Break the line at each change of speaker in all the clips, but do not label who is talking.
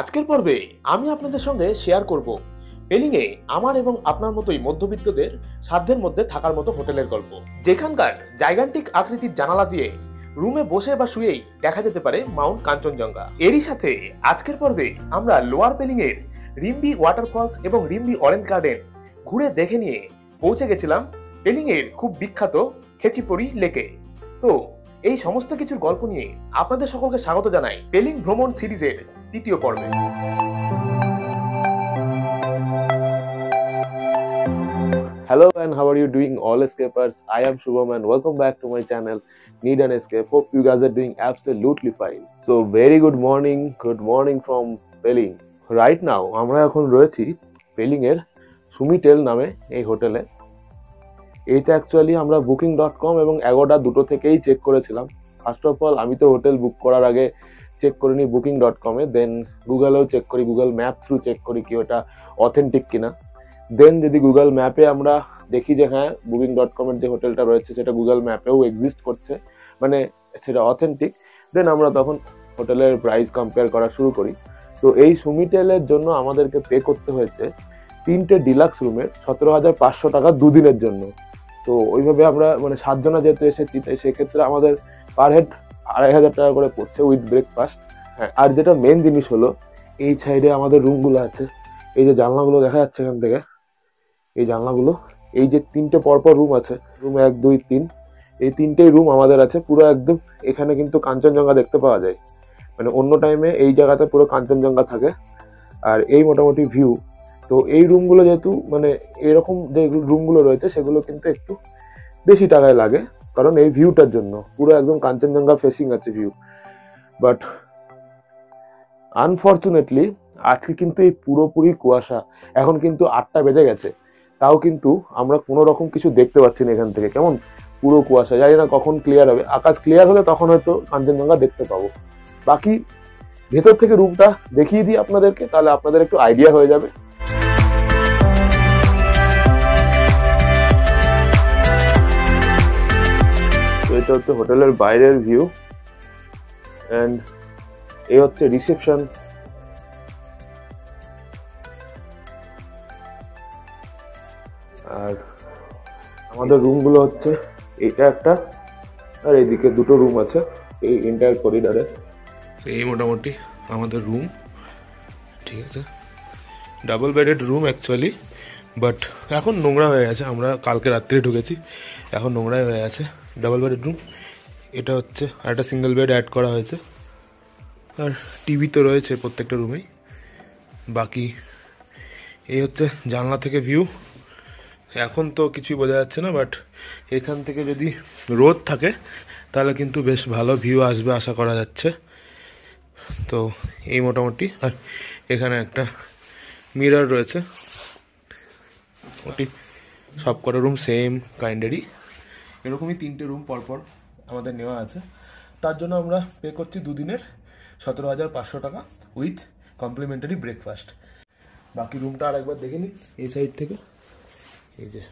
আজকের পর্বে আমি আপনাদের সঙ্গে শেয়ার করব পেলিংয়ে আমার এবং আপনার মতোই মধ্যবিত্তদের সাধ্যের মধ্যে থাকার মতো হোটেলের গল্প, যেখানকার জাইগান্টিক আকৃতির জানালা দিয়ে রুমে বসে বা শুয়েই দেখা যেতে পারে মাউন্ট কাঞ্চনজঙ্ঘা। এরই সাথে আজকের পর্বে আমরা লোয়ার পেলিংয়ের রিম্বি ওয়াটারফলস এবং রিম্বি অরেঞ্জ গার্ডেন ঘুরে দেখে নিয়ে পৌঁছে গেছিলাম পেলিংয়ের খুব বিখ্যাত খেচিপড়ি লেকে। তো এই সমস্ত কিছুর গল্প নিয়ে আপনাদের সকলকে স্বাগত জানাই পেলিং ভ্রমণ সিরিজের তৃতীয় পর্বে। Hello and how are you doing, all escapers? I am Shubham and welcome back to my channel Need an Escape. Hope you guys are doing absolutely fine. So very good morning from Peling. Right now আমরা এখন রয়েছি পেলিং এর সুমিটেল নামে এই হোটেলে। এইটা actually আমরা booking.com এবং অ্যাগোডা দুটো থেকেই চেক করেছিলাম। ফার্স্ট অফ অল আমি তো হোটেল বুক করার আগে চেক করিনি booking.com এ, দেন গুগলেও চেক করি, গুগল ম্যাপ থ্রু চেক করি কি ওটা অথেন্টিক কিনা। দেন যদি গুগল ম্যাপে আমরা দেখি যে হ্যাঁ booking.com এর যে হোটেলটা রয়েছে সেটা গুগল ম্যাপেও এক্সিস্ট করছে, মানে সেটা অথেন্টিক, দেন আমরা তখন হোটেলের প্রাইস কম্পেয়ার করা শুরু করি। তো এই সুমিটেলের জন্য আমাদেরকে পে করতে হয়েছে 3টে ডিলাক্স রুমের 17,500 টাকা দুদিনের জন্য। তো ওইভাবে আমরা মানে 7 জনা যেহেতু এসেছি তাই সেক্ষেত্রে আমাদের পার হেড 2,500 টাকা করে পড়ছে উইথ ব্রেকফাস্ট। হ্যাঁ, আর যেটা মেন জিনিস হলো এই সাইডে আমাদের রুমগুলো আছে, এই যে জানলাগুলো দেখা যাচ্ছে এখান থেকে, এই জানলাগুলো, এই যে 3টে পরপর রুম আছে, রুম 1, 2, 3, এই 3টেই রুম আমাদের আছে পুরো একদম। এখানে কিন্তু কাঞ্চনজঙ্ঘা দেখতে পাওয়া যায়, মানে অন্য টাইমে এই জায়গাতে পুরো কাঞ্চনজঙ্ঘা থাকে আর এই মোটামুটি ভিউ। তো এই রুমগুলো যেহেতু মানে এরকম যে রুমগুলো রয়েছে সেগুলো কিন্তু একটু বেশি টাকায় লাগে, কারণ এই ভিউটার জন্য পুরো একদম কাঞ্চনজঙ্ঘা ফেসিং আছে ভিউ। বাট আনফরচুনেটলি আজকে কিন্তু এই পুরোপুরি কুয়াশা, এখন কিন্তু 8টা বেজে গেছে, তাও কিন্তু আমরা কোনো রকম কিছু দেখতে পাচ্ছি না এখান থেকে, কেমন পুরো কুয়াশা। জানি না কখন ক্লিয়ার হবে, আকাশ ক্লিয়ার হলে তখন হয়তো কাঞ্চনজঙ্ঘা দেখতে পাবো। বাকি ভেতর থেকে রুমটা দেখিয়ে দিই আপনাদেরকে, তাহলে আপনাদের একটু আইডিয়া হয়ে যাবে। এটা হচ্ছে হোটেলের বাইরের ভিউ এন্ড এই হচ্ছে রিসেপশন। আর আমাদের রুমগুলো হচ্ছে এটা একটা, আর এইদিকে দুটো রুম আছে এই এন্টায়ার করিডরে। এই মোটামুটি আমাদের রুম, ঠিক আছে, double bedded room actually, but এখন নোংরা হয়ে গেছে, আমরা কালকে রাত্রে ঢুকেছি, এখন নোংরাই হয়ে গেছে। ডাবল বেডেড রুম এটা হচ্ছে, আর একটা সিঙ্গেল বেড অ্যাড করা হয়েছে, আর টিভি তো রয়েছে প্রত্যেকটা রুমেই। বাকি এই হচ্ছে জানলা থেকে ভিউ। এখন তো কিছুই বোঝা যাচ্ছে না, বাট এখান থেকে যদি রোদ থাকে তাহলে কিন্তু বেশ ভালো ভিউ আসবে আশা করা যাচ্ছে। তো এই মোটামুটি, আর এখানে একটা মিরর রয়েছে, মোটামুটি সব কটা রুম সেম কাইন্ডেরই, এরকমই 3টে রুম পরপর আমাদের নেওয়া আছে। তার জন্য আমরা পে করছি দুদিনের 17,500 টাকা উইথ কমপ্লিমেন্টারি ব্রেকফাস্ট। বাকি রুমটা আর একবার দেখে নিই এই সাইড থেকে, এই যে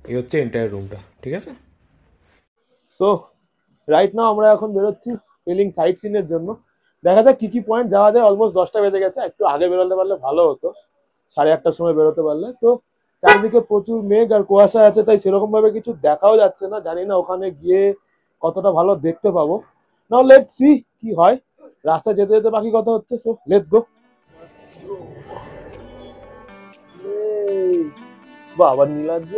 এই হচ্ছে এন্টায়ার রুমটা, ঠিক আছে। সো রাইট নাও আমরা এখন বেরোচ্ছি পেলিং সাইট সিনের জন্য। দেখা যাক কি কি পয়েন্ট যাওয়া যায়। অলমোস্ট 10টা বেজে গেছে, একটু আগে বেরোতে পারলে ভালো হতো, 8:30টার সময় বেরোতে পারলে। তো চারদিকে প্রচুর মেঘ আর কুয়াশা আছে, তাই সেরকম ভাবে কিছু দেখাও যাচ্ছে না। জানি না ওখানে গিয়ে কতটা ভালো দেখতে পাবো। নাও লেটস সি কি হয়। রাস্তা যেতে যেতে বাকি কথা হচ্ছে, সো লেটস গো। আবার নীলাদ্রি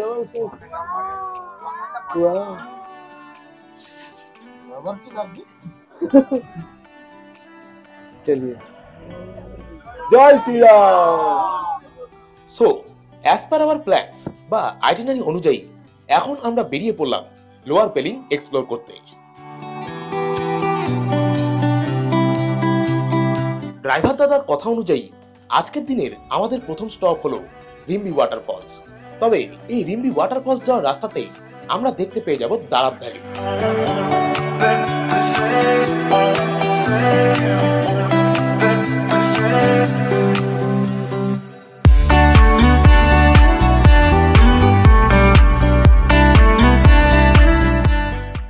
চলিয়ে জয় Shriram. So as per our plans বা আইটিনারি অনুযায়ী এখন আমরা বেরিয়ে পড়লাম লোয়ার পেলিং এক্সপ্লোর করতে। ড্রাইভার দাদার কথা অনুযায়ী আজকের দিনের আমাদের প্রথম স্টপ হলো রিম্বি ওয়াটারফলস। তবে এই রিম্বি ওয়াটারফলস যাওয়ার রাস্তাতেই আমরা দেখতে পেয়ে যাব দারাব ভ্যালি।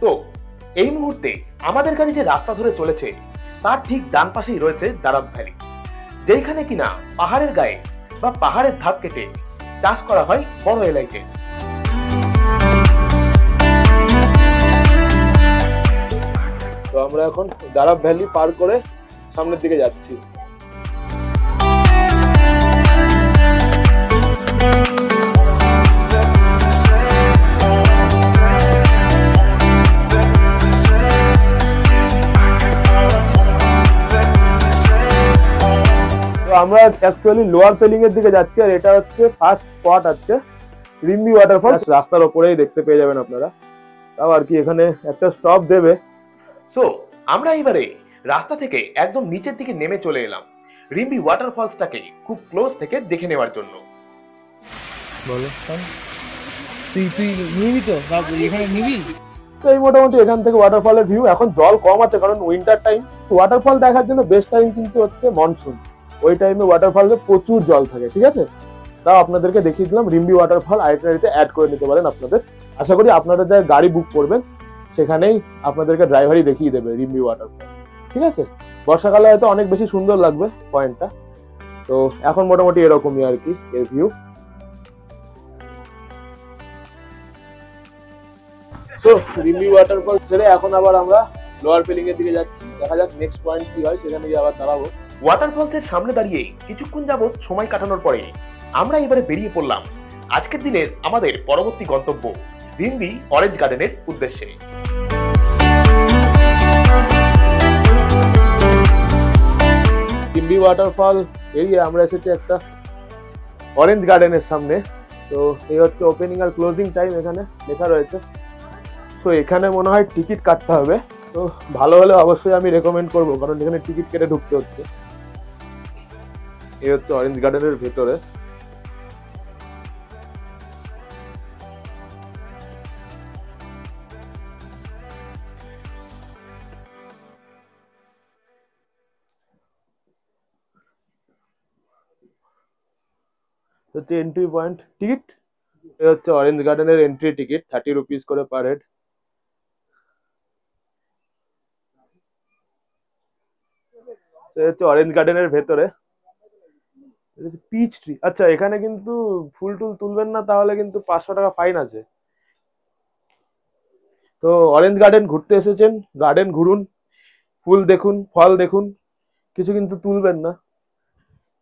তো এই মুহূর্তে আমাদের গাড়িতে রাস্তা ধরে চলেছে
তার ঠিক ডান পাশেই রয়েছে দারাব ভ্যালি, যেখানে কিনা পাহাড়ের গায়ে বা পাহাড়ের ধাপ কেটে চাষ করা হয় বড় এলাইচের।
তো আমরা এখন দারাব ভ্যালি পার করে সামনের দিকে যাচ্ছি। আমরা অ্যাকচুয়ালি লোয়ার পেলিং এর দিকে যাচ্ছি, আর এটা হচ্ছে ফার্স্ট স্পট আছে রিম্বি ওয়াটারফল। রাস্তার ওপরেই দেখতে পেয়ে যাবেন আপনারা, তাও আর কি এখানে একটা স্টপ দেবে।
সো আমরা এবারে রাস্তা থেকে একদম নিচের দিকে নেমে চলে এলাম রিম্বি ওয়াটারফলসটাকে খুব ক্লোজ থেকে দেখে নেওয়ার জন্য।
বলো
তুই নিবি তো এখানে নিবি?
তো এই মোটামুটি এখান থেকে ওয়াটারফলের ভিউ। এখন জল কম আছে কারণ উইন্টার টাইম। ওয়াটারফল দেখার জন্য বেস্ট টাইম কিন্তু হচ্ছে মনসুন। ওই টাইমে ওয়াটারফলে প্রচুর জল থাকে, ঠিক আছে? তাও আপনাদেরকে দেখিয়ে দিলাম রিম্বি ওয়াটারফল আইটিনারিতে অ্যাড করে নিতে পারেন আপনাদের। আশা করি আপনারা যে গাড়ি বুক করবেন সেখানেই আপনাদেরকে ড্রাইভারই দেখিয়ে দেবে রিম্বি ওয়াটারফল, ঠিক আছে? বর্ষাকালে হয়তো অনেক বেশি সুন্দর লাগবে পয়েন্টটা। তো এখন মোটামুটি এরকমই আর কি এর ভিউ। তো রিম্বি ওয়াটারফল ছেড়ে এখন আবার আমরা লোয়ার পেলিং এর দিকে যাচ্ছি। দেখা যাক নেক্সট পয়েন্ট কি হয়, সেখানে গিয়ে আবার দাঁড়াবো।
ওয়াটারফলসের সামনে দাঁড়িয়ে কিছুক্ষণ যাবত সময় কাটানোর পরে আমরা এবারে বেরিয়ে পড়লাম আজকের দিনের আমাদের পরবর্তী গন্তব্য রিম্বি অরেঞ্জ গার্ডেনের উদ্দেশ্যে।
রিম্বি ওয়াটারফল এরিয়া আমরা এসেছি একটা অরেঞ্জ গার্ডেনের সামনে। তো এই হচ্ছে ওপেনিং আর ক্লোজিং টাইম এখানে লেখা রয়েছে। তো এখানে মনে হয় টিকিট কাটতে হবে। তো ভালো হলে অবশ্যই আমি রেকমেন্ড করবো, কারণ এখানে টিকিট কেটে ঢুকতে হচ্ছে। এই হচ্ছে অরেঞ্জ গার্ডেনের ভেতরে। হচ্ছে এন্ট্রি পয়েন্ট টিকিট। এই হচ্ছে অরেঞ্জ গার্ডেনের এন্ট্রি টিকিট, 30 রুপিস করে পার হেড। হচ্ছে অরেঞ্জ গার্ডেনের ভেতরে পিচ ট্রি। আচ্ছা, এখানে কিন্তু ফুল টুল তুলবেন না, তাহলে কিন্তু 500 টাকা ফাইন আছে। তো অরেঞ্জ গার্ডেন ঘুরতে এসেছেন, গার্ডেন ঘুরুন, ফুল দেখুন, ফল দেখুন, কিছু কিন্তু তুলবেন না,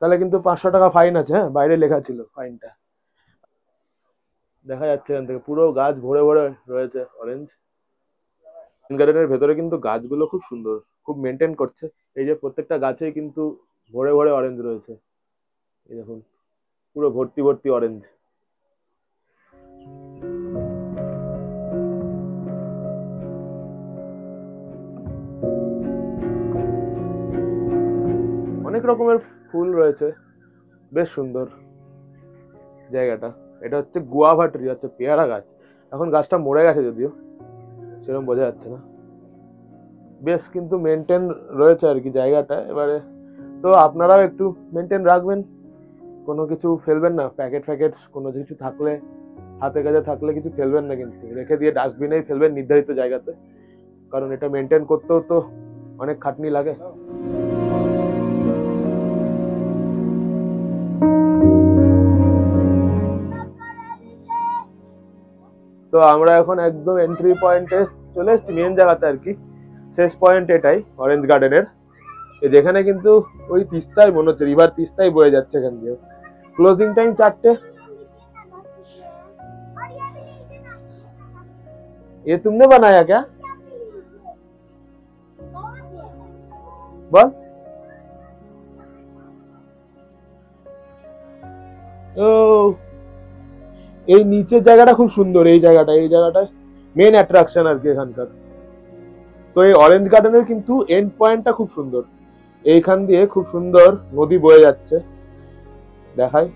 তাহলে কিন্তু 500 টাকা ফাইন আছে। হ্যাঁ, বাইরে লেখা ছিল ফাইনটা। দেখা যাচ্ছে এখান থেকে পুরো গাছ ভরে ভরে রয়েছে অরেঞ্জ গার্ডেনের ভেতরে। কিন্তু গাছগুলো খুব সুন্দর, খুব মেনটেন করছে। এই যে প্রত্যেকটা গাছেই কিন্তু ভরে ভরে অরেঞ্জ রয়েছে। এই দেখুন, পুরো ভর্তি ভর্তি অরেঞ্জ। অনেক রকমের ফুল রয়েছে, বেশ সুন্দর জায়গাটা। এটা হচ্ছে গুয়াভা ট্রি, হচ্ছে পেয়ারা গাছ। এখন গাছটা মরে গেছে যদিও, সেরকম বোঝা যাচ্ছে না। বেশ কিন্তু মেনটেন রয়েছে আর কি জায়গাটা। এবারে তো আপনারাও একটু মেনটেন রাখবেন, কোনো কিছু ফেলবেন না, প্যাকেট ফ্যাকেট কোনো কিছু থাকলে, হাতে কাছে থাকলে কিছু ফেলবেন না, কিন্তু রেখে দিয়ে ডাস্টবিনেই ফেলবেন নির্ধারিত জায়গাতে, কারণ এটা মেনটেন করতেও তো অনেক খাটনি লাগে। তো আমরা এখন একদম এন্ট্রি পয়েন্টে চলে এসেছি, মেন জায়গাতে আর কি। শেষ পয়েন্ট এটাই অরেঞ্জ গার্ডেনের, যেখানে কিন্তু ওই তিস্তায় মনে হচ্ছে রিভার তিস্তায় বয়ে যাচ্ছে এখান দিয়ে। ক্লোজিং টাইম 4টে। ये तुमने बनाया क्या? বল। ও, এই নিচের জায়গাটা খুব সুন্দর। এই জায়গাটা মেন অ্যাট্রাকশন আর কি এখানকার। তো এই অরেঞ্জ গার্ডেনের কিন্তু এন্ড পয়েন্টটা খুব সুন্দর। এইখান দিয়ে খুব সুন্দর নদী বয়ে যাচ্ছে, দেখায়।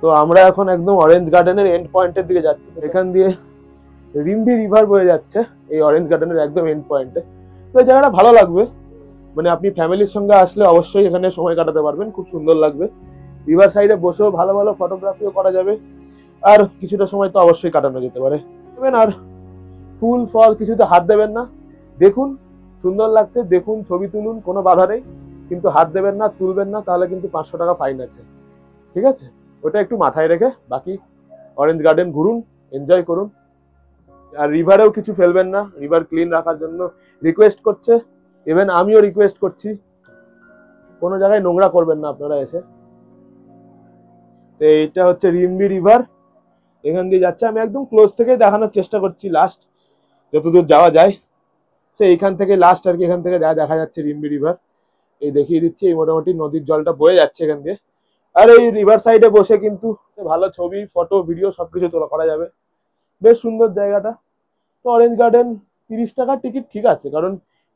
তো আমরা এখন একদম অরেঞ্জ গার্ডেনের এন্ড পয়েন্টের দিকে যাচ্ছি। এখান দিয়ে রিম্বি রিভার বয়ে যাচ্ছে এই অরেঞ্জ গার্ডেনের একদম এন্ড পয়েন্টে। তো এই জায়গাটা ভালো লাগবে, মানে আপনি ফ্যামিলির সঙ্গে আসলে অবশ্যই এখানে সময় কাটাতে পারবেন, খুব সুন্দর লাগবে। রিভার সাইডে বসেও ভালো ভালো ফটোগ্রাফিও করা যাবে, আর কিছুটা সময় তো অবশ্যই কাটানো যেতে পারে। আর ফুল ফল কিছুতে হাত দেবেন না, দেখুন, সুন্দর লাগছে, দেখুন, ছবি তুলুন, কোনো বাধা নেই, কিন্তু হাত দেবেন না, তুলবেন না, তাহলে কিন্তু 500 টাকা ফাইন আছে, ঠিক আছে? ওটা একটু মাথায় রেখে বাকি অরেঞ্জ গার্ডেন ঘুরুন, এনজয় করুন। আর রিভারেও কিছু ফেলবেন না, রিভার ক্লিন রাখার জন্য রিকোয়েস্ট করছে, ইভেন আমিও রিকোয়েস্ট করছি, কোনো জায়গায় নোংরা করবেন না আপনারা এসে। তো এইটা হচ্ছে রিম্বি রিভার, এখান দিয়ে যাচ্ছে, আমি একদম ক্লোজ থেকে দেখানোর চেষ্টা করছি, লাস্ট যতদূর যাওয়া যায়, সে এইখান থেকে লাস্ট আর কি, এখান থেকে যা দেখা যাচ্ছে রিম্বি রিভার, এই দেখিয়ে দিচ্ছি, এই মোটামুটি নদীর জলটা বয়ে যাচ্ছে এখান দিয়ে। আর এই রিভার সাইডে বসে কিন্তু ভালো ছবি, ফটো, ভিডিও সবকিছু তোলা করা যাবে, বেশ সুন্দর জায়গাটা। তো অরেঞ্জ গার্ডেন 30 টাকার টিকিট ঠিক আছে, কারণ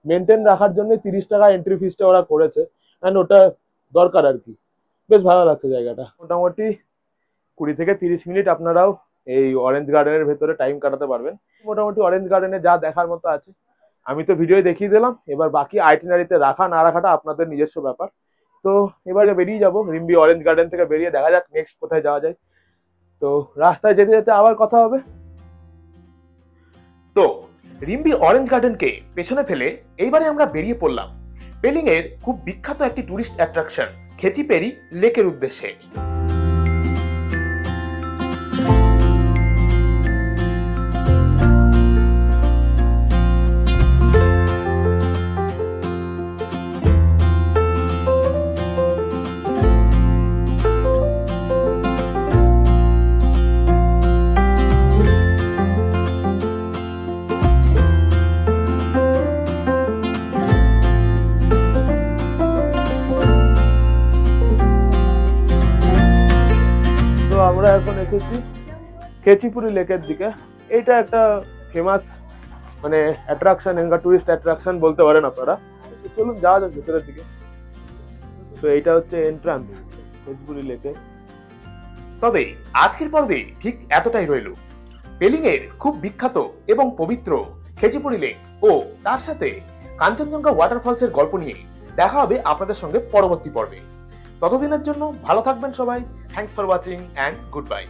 মেনটেন রাখার জন্য 30 টাকা এন্ট্রি ফিসটা ওরা করেছে, অ্যান্ড ওটা দরকার আর কি। বেশ ভালো লাগছে জায়গাটা। মোটামুটি 20 থেকে 30 মিনিট আপনারাও এই অরেঞ্জ গার্ডেনের ভেতরে টাইম কাটাতে পারবেন। মোটামুটি অরেঞ্জ গার্ডেনে যা দেখার মতো আছে আমি তো ভিডিও দেখিয়ে দিলাম, এবার বাকি আইটিনারিতে রাখা না রাখাটা আপনাদের নিজস্ব ব্যাপার। তো এবারে বেরিয়ে যাব, রিম্বি অরেঞ্জ গার্ডেন থেকে বেরিয়ে দেখা যাক নেক্সট কোথায় যাওয়া যায়। তো রাস্তায় যেতে যেতে আবার কথা হবে।
তো রিম্বি অরেঞ্জ গার্ডেনকে পেছনে ফেলে এইবারে আমরা বেরিয়ে পড়লাম পেলিং এর খুব বিখ্যাত একটি টুরিস্ট অ্যাট্রাকশন খেচিপেরি লেকের উদ্দেশ্যে।
আমরা এখন এসেছি খেচিপুরি লেকের দিকে। এইটা একটা ফেমাস মানে অ্যাট্রাকশন, এখানকার টুরিস্ট অ্যাট্রাকশন বলতে পারেন আপনারা। চলুন যাওয়া যাক ভেতরের দিকে। তো এইটা হচ্ছে এন্ট্রান্স খেচিপুরি লেকে।
তবে আজকের পর্বে ঠিক এতটাই রইল পেলিং এর খুব বিখ্যাত এবং পবিত্র খেচিপুরি লেক ও তার সাথে কাঞ্চনজঙ্ঘা ওয়াটারফলস এর গল্প নিয়ে দেখা হবে আপনাদের সঙ্গে পরবর্তী পর্বে। ততদিনের জন্য ভালো থাকবেন সবাই। Thanks for watching and good bye.